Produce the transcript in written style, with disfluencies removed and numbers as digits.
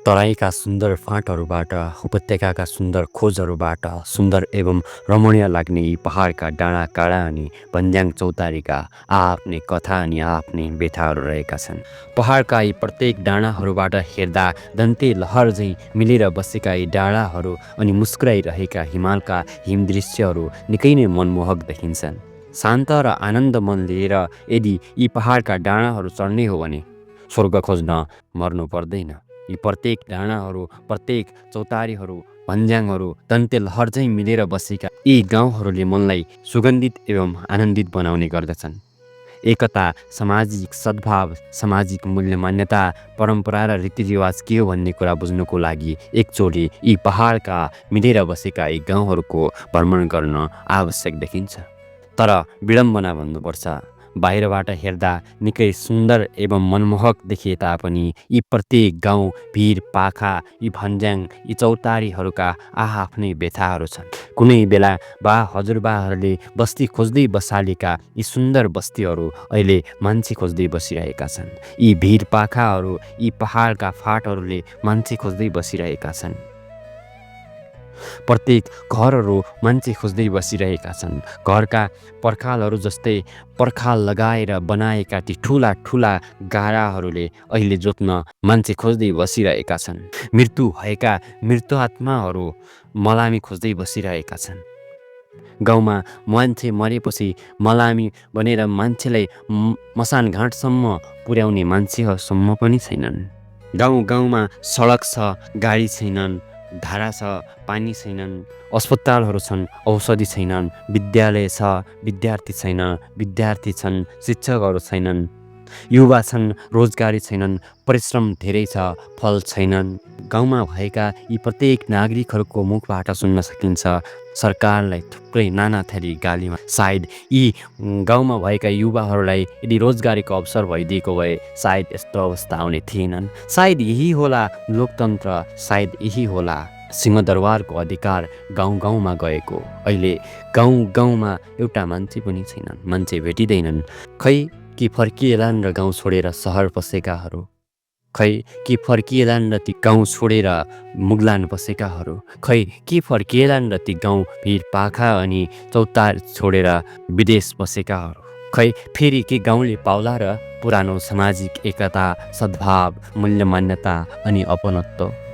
तराईका सुन्दर फाँटहरूबाट, उपत्यकाका सुन्दर खोजहरूबाट सुन्दर एवं रमणीय लाग्ने यी पहाडका डाँडा काँडा अनि भन्ज्याङ चौतारीका आआफ्नै कथा अनि आआफ्नै व्यथाहरू रहेका छन्। पहाडका यी प्रत्येक डाँडाहरूबाट हेर्दा दन्ते लहर झैँ मिलेर बसेका यी डाँडाहरू अनि मुस्कुराइरहेका हिमालका हिमदृश्यहरू निकै नै मनमोहक देखिन्छन्। शान्त र आनन्द मन लिएर यदि यी पहाडका डाँडाहरू चढ्ने हो भने स्वर्ग खोज्न मर्नु पर्दैन। यी प्रत्येक डाँडाहरू, प्रत्येक चौतारीहरू, भन्ज्याङहरू, दन्ते लहर झैँ मिलेर बसेका यी गाउँहरूले मनलाई सुगन्धित एवं आनन्दित बनाउने गर्दछन्। एकता, सामाजिक सद्भाव, सामाजिक मूल्य मान्यता, परम्परा र रीतिरिवाज के हो भन्ने कुरा बुझ्नुको लागि एकचोटि यी पहाडका मिलेर बसेका यी गाउँहरूको भ्रमण गर्न आवश्यक देखिन्छ। तर विडम्बना भन्नुपर्छ, बाहिरबाट हेर्दा निकै सुन्दर एवं मनमोहक देखिए तापनि यी प्रत्येक गाउँ, भिर, पाखा, यी भन्ज्याङ, यी चौतारीहरूका आआफ्नै व्यथाहरू छन्। कुनै बेला हजुरबाहरूले बस्ती खोज्दै बसालेका यी सुन्दर बस्तीहरू अहिले मान्छे खोज्दै बसिरहेका छन्। यी भिर पाखाहरू, यी पहाडका फाँटहरूले मान्छे खोज्दै बसिरहेका छन्। प्रत्येक घरहरू मान्छे खोज्दै बसिरहेका छन्। घरका पर्खालहरू जस्तै पर्खाल लगाएर बनाएका ती ठुला ठुला गाडाहरूले अहिले जोत्न मान्छे खोज्दै बसिरहेका छन्। मृत्यु भएका मृत्युआत्माहरू मलामी खोज्दै बसिरहेका छन्। गाउँमा मान्छे मरेपछि मलामी बनेर मान्छेलाई मसान घाटसम्म पुर्याउने मान्छेहरूसम्म पनि छैनन्। गाउँ गाउँमा सडक छ, गाडी छैनन्, धारा छ, पानी छैनन्, अस्पतालहरू छन्, औषधि छैनन्, विद्यालय छ, विद्यार्थी छैन, विद्यार्थी छन्, शिक्षकहरू छैनन्, युवा छन्, रोजगारी छैनन्, परिश्रम धेरै छ, फल छैनन्। गाउँमा भएका यी प्रत्येक नागरिकहरूको मुखबाट सुन्न सकिन्छ सरकारलाई थुप्रै नाना थरी गालीमा। सायद यी गाउँमा भएका युवाहरूलाई यदि रोजगारीको अवसर भइदिएको भए सायद यस्तो अवस्था आउने थिएनन्। सायद यही होला लोकतन्त्र, सायद यही होला सिंहदरबारको अधिकार गाउँ गाउँमा गएको। अहिले गाउँ गाउँमा एउटा मान्छे पनि छैनन्, मान्छे भेटिँदैनन्। खै कि फर्किएलान् र गाउँ छोडेर सहर बसेकाहरू, खै कि फर्किएलान् र ती गाउँ छोडेर मुगलान बसेकाहरू, खै कि फर्किएलान् र ती गाउँ भिर पाखा अनि चौतार छोडेर विदेश बसेकाहरू, खै फेरि के गाउँले पाउला र पुरानो सामाजिक एकता, सद्भाव, मूल्य मान्यता अनि अपनत्व।